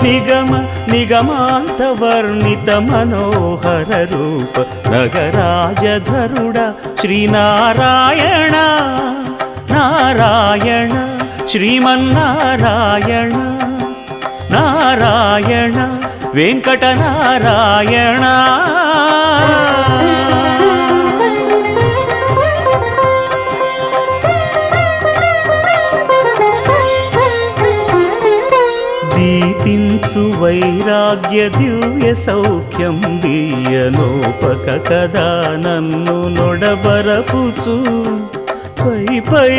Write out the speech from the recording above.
నిగమ నిగమాంత వర్ణిత మనోహర రూప నగరాజధరుడ శ్రీనారాయణ నారాయణ శ్రీమన్నారాయణ నారాయణ వెంకటనారాయణ. దీపించు వైరాగ్య దివ్య సౌఖ్యం దీయనోపక కదా నన్ను నొడబరపుచు పై పై